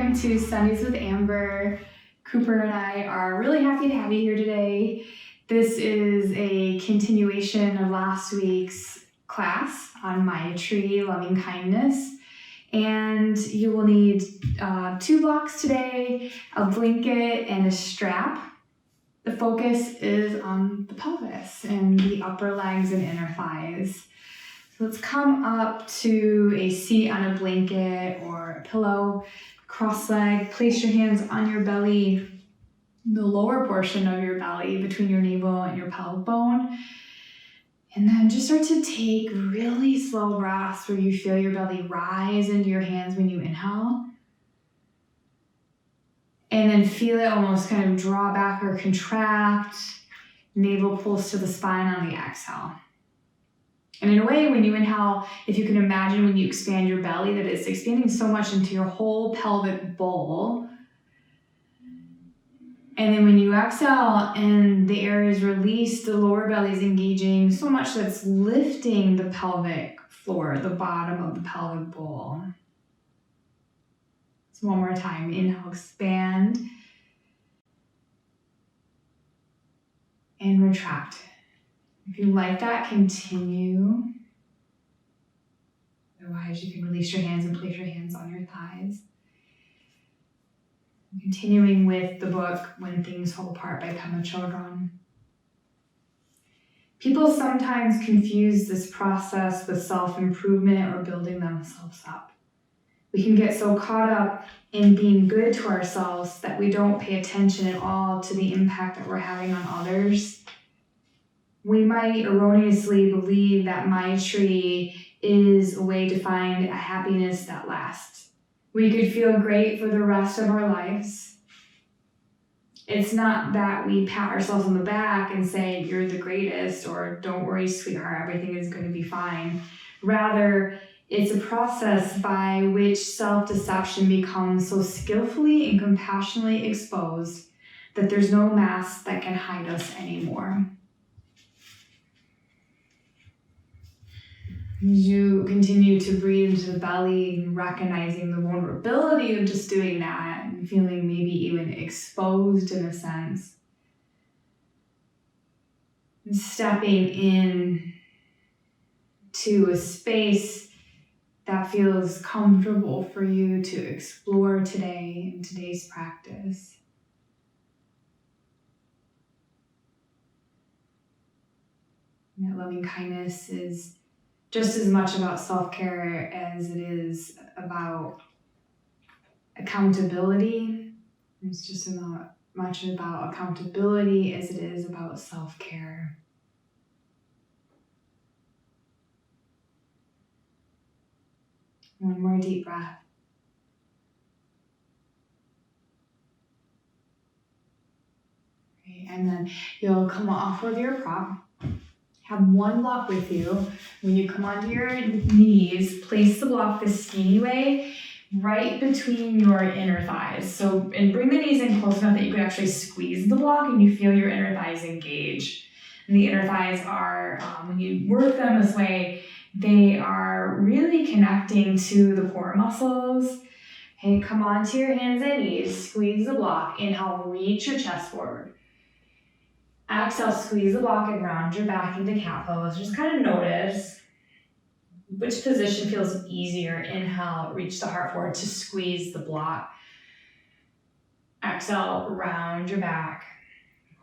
welcome to Sundays with Amber. Cooper and I are really happy to have you here today. This is a continuation of last week's class on Maitri, loving kindness. And you will need 2 blocks today, a blanket and a strap. The focus is on the pelvis and the upper legs and inner thighs. So let's come up to a seat on a blanket or a pillow, cross-legged. Place your hands on your belly, the lower portion of your belly between your navel and your pelvic bone. And then just start to take really slow breaths where you feel your belly rise into your hands when you inhale. And then feel it almost kind of draw back or contract. Navel pulls to the spine on the exhale. And in a way, when you inhale, if you can imagine when you expand your belly, that it's expanding so much into your whole pelvic bowl. And then when you exhale and the air is released, the lower belly is engaging so much that it's lifting the pelvic floor, the bottom of the pelvic bowl. So one more time, inhale, expand. And retract. If you like that, continue. Otherwise, you can release your hands and place your hands on your thighs. Continuing with the book, When Things Fall Apart by Pema Chodron. People sometimes confuse this process with self-improvement or building themselves up. We can get so caught up in being good to ourselves that we don't pay attention at all to the impact that we're having on others. We might erroneously believe that Maitri is a way to find a happiness that lasts. We could feel great for the rest of our lives. It's not that we pat ourselves on the back and say, you're the greatest, or don't worry, sweetheart, everything is going to be fine. Rather, it's a process by which self-deception becomes so skillfully and compassionately exposed that there's no mask that can hide us anymore. As you continue to breathe into the belly, recognizing the vulnerability of just doing that and feeling maybe even exposed in a sense. And stepping in to a space that feels comfortable for you to explore today in today's practice. And that loving kindness is just as much about self-care as it is about accountability. It's just as much about accountability as it is about self-care. One more deep breath. Okay, and then you'll come off of your prop. Have one block with you. When you come onto your knees, place the block the skinny way right between your inner thighs. So, and bring the knees in close enough that you can actually squeeze the block and you feel your inner thighs engage. And the inner thighs are, when you work them this way, they are really connecting to the core muscles. Okay, come onto your hands and knees, squeeze the block, inhale, reach your chest forward. Exhale, squeeze the block and round your back into cat pose. Just kind of notice which position feels easier. Inhale, reach the heart forward to squeeze the block. Exhale, round your back.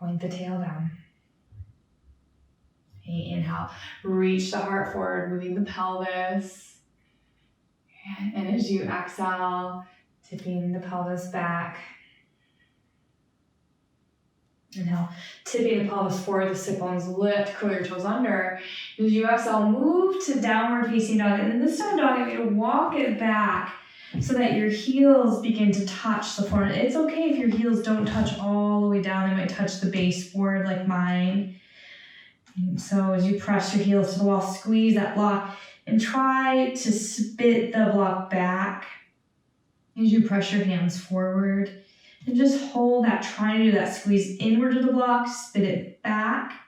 Point the tail down. Okay, inhale, reach the heart forward, moving the pelvis. And as you exhale, tipping the pelvis back. Inhale, tipping the pelvis forward, the sit bones lift, curl your toes under. As you exhale, move to downward facing dog. And then this down dog, I'm going to walk it back so that your heels begin to touch the floor. It's okay if your heels don't touch all the way down. They might touch the baseboard like mine. And so as you press your heels to the wall, squeeze that block and try to spit the block back as you press your hands forward. And just hold that, trying to do that squeeze inward to the block, spit it back.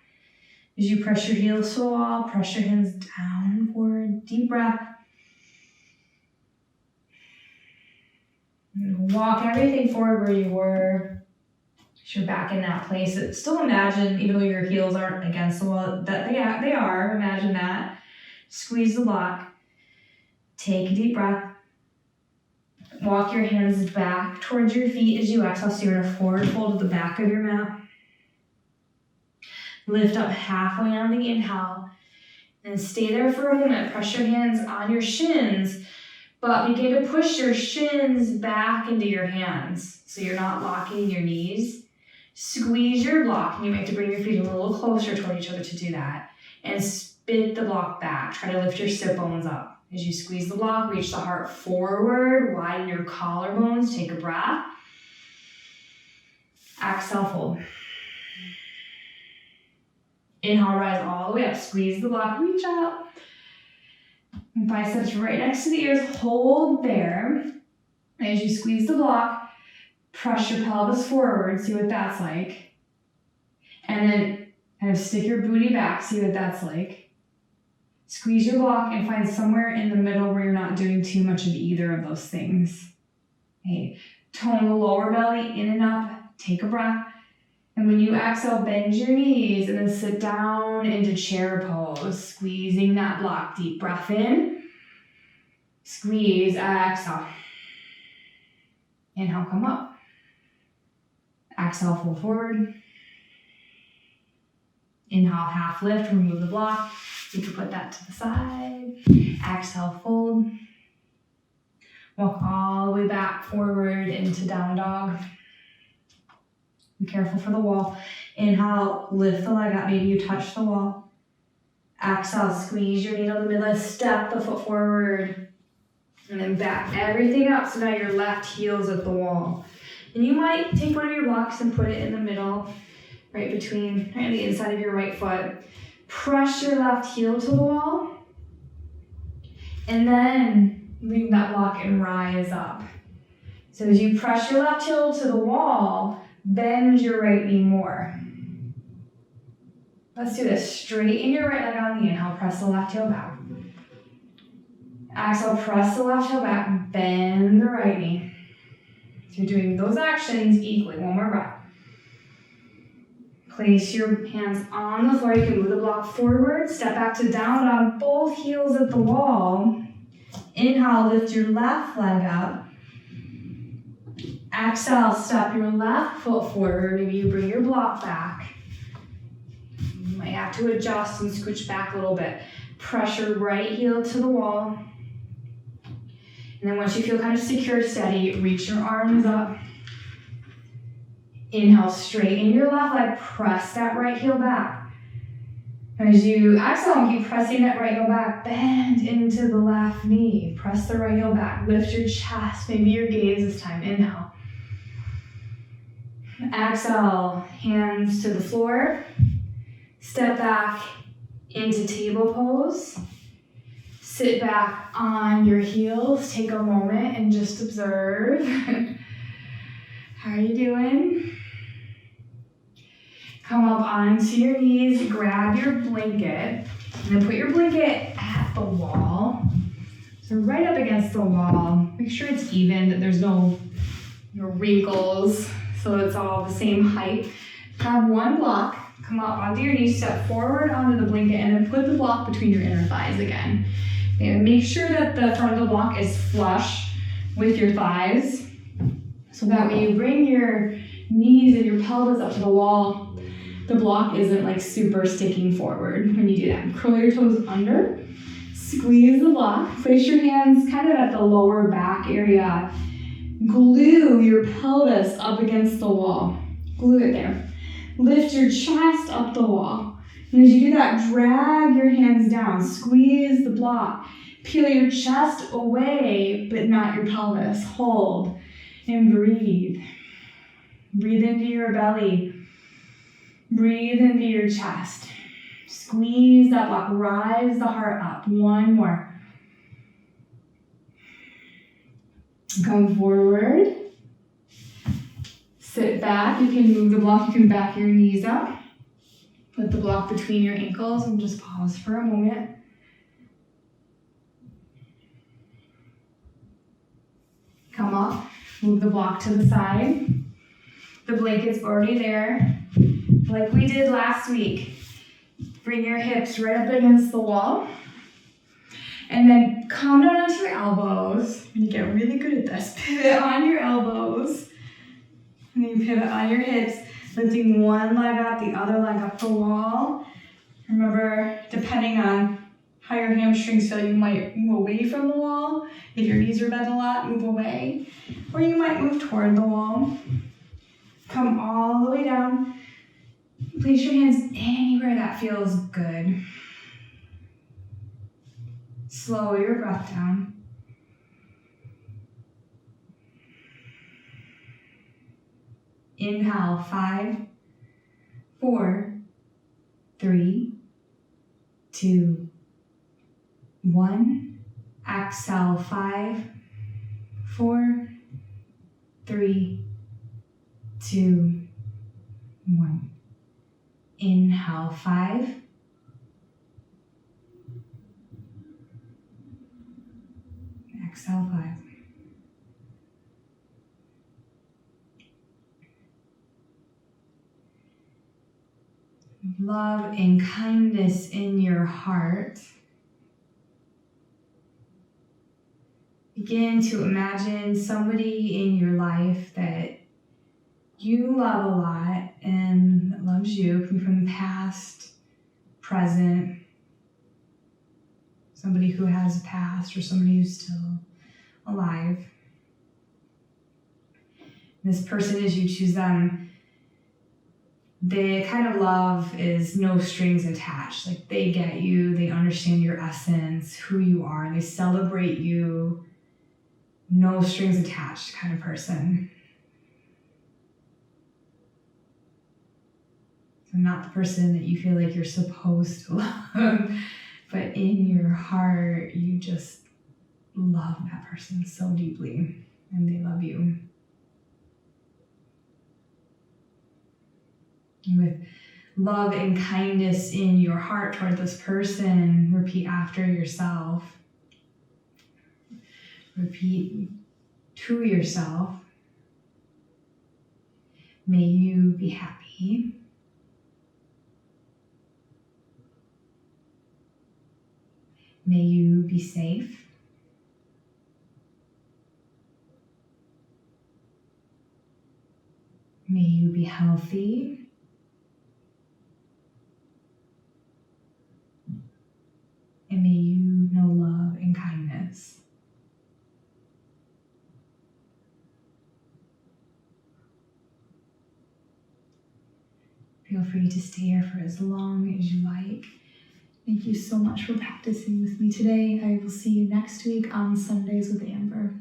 As you press your heels to the wall, press your hands down and forward. Deep breath. Walk everything forward where you were. You're back in that place. Still imagine, even though your heels aren't against the wall, that they are. Imagine that. Squeeze the block. Take a deep breath. Walk your hands back towards your feet as you exhale. So you're in a forward fold at the back of your mat. Lift up halfway on the inhale. And stay there for a moment. Press your hands on your shins. But begin to push your shins back into your hands. So you're not locking your knees. Squeeze your block. And you might have to bring your feet a little closer toward each other to do that. And spit the block back. Try to lift your sit bones up. As you squeeze the block, reach the heart forward. Widen your collarbones. Take a breath. Exhale, fold. Inhale, rise all the way up. Squeeze the block. Reach out. Biceps right next to the ears. Hold there. As you squeeze the block, press your pelvis forward. See what that's like. And then kind of stick your booty back. See what that's like. Squeeze your block and find somewhere in the middle where you're not doing too much of either of those things. Okay. Tone the lower belly in and up. Take a breath. And when you exhale, bend your knees and then sit down into chair pose, squeezing that block. Deep breath in. Squeeze, exhale. Inhale, come up. Exhale, fold forward. Inhale, half lift, remove the block. You can put that to the side. Exhale, fold. Walk all the way back forward into down dog. Be careful for the wall. Inhale, lift the leg up. Maybe you touch the wall. Exhale, squeeze your knee to the midline. Step the foot forward. And then back everything up. So now your left heel's at the wall. And you might take one of your blocks and put it in the middle, right between the inside of your right foot. Press your left heel to the wall. And then leave that block and rise up. So as you press your left heel to the wall, bend your right knee more. Let's do this. Straighten your right leg on the inhale. Press the left heel back. Exhale, press the left heel back. Bend the right knee. So you're doing those actions equally. One more breath. Place your hands on the floor. You can move the block forward. Step back to down dog. Both heels at the wall. Inhale, lift your left leg up. Exhale, step your left foot forward. Maybe you bring your block back. You might have to adjust and scooch back a little bit. Press your right heel to the wall. And then once you feel kind of secure, steady, reach your arms up. Inhale, straighten your left leg. Press that right heel back. As you exhale, keep pressing that right heel back. Bend into the left knee. Press the right heel back. Lift your chest. Maybe your gaze this time. Inhale. Exhale, hands to the floor. Step back into table pose. Sit back on your heels. Take a moment and just observe. How are you doing? Come up onto your knees, grab your blanket, and then put your blanket at the wall. So right up against the wall. Make sure it's even, that there's no wrinkles, so it's all the same height. Grab one block, come up onto your knees, step forward onto the blanket, and then put the block between your inner thighs again. And make sure that the front of the block is flush with your thighs, so that when you bring your knees and your pelvis up to the wall, the block isn't like super sticking forward when you do that. Curl your toes under, squeeze the block, place your hands kind of at the lower back area. Glue your pelvis up against the wall. Glue it there. Lift your chest up the wall. And as you do that, drag your hands down. Squeeze the block. Peel your chest away, but not your pelvis. Hold and breathe. Breathe into your belly. Breathe into your chest. Squeeze that block. Rise the heart up. One more. Come forward. Sit back. You can move the block. You can back your knees up. Put the block between your ankles and just pause for a moment. Come up Move the block to the side. The blanket's already there. Like we did last week. Bring your hips right up against the wall. And then come down onto your elbows. And you get really good at this. Pivot on your elbows. And then you pivot on your hips, lifting one leg up, the other leg up the wall. Remember, depending on how your hamstrings feel, you might move away from the wall. If your knees are bent a lot, move away. Or you might move toward the wall. Come all the way down. Place your hands anywhere that feels good. Slow your breath down. Inhale, 5, 4, 3, 2, 1. Exhale, 5, 4, 3, 2, 1. Inhale, 5. Exhale, 5. Love and kindness in your heart. Begin to imagine somebody in your life that you love a lot and that loves you, could be from the past, present, somebody who has a past or somebody who's still alive. This person, as you choose them, the kind of love is no strings attached. Like they get you, they understand your essence, who you are, they celebrate you, no strings attached kind of person. So not the person that you feel like you're supposed to love, but in your heart, you just love that person so deeply and they love you. With love and kindness in your heart toward this person, repeat after yourself. Repeat to yourself. May you be happy. May you be safe. May you be healthy. And may you know love and kindness. Feel free to stay here for as long as you like. Thank you so much for practicing with me today. I will see you next week on Sundays with Amber.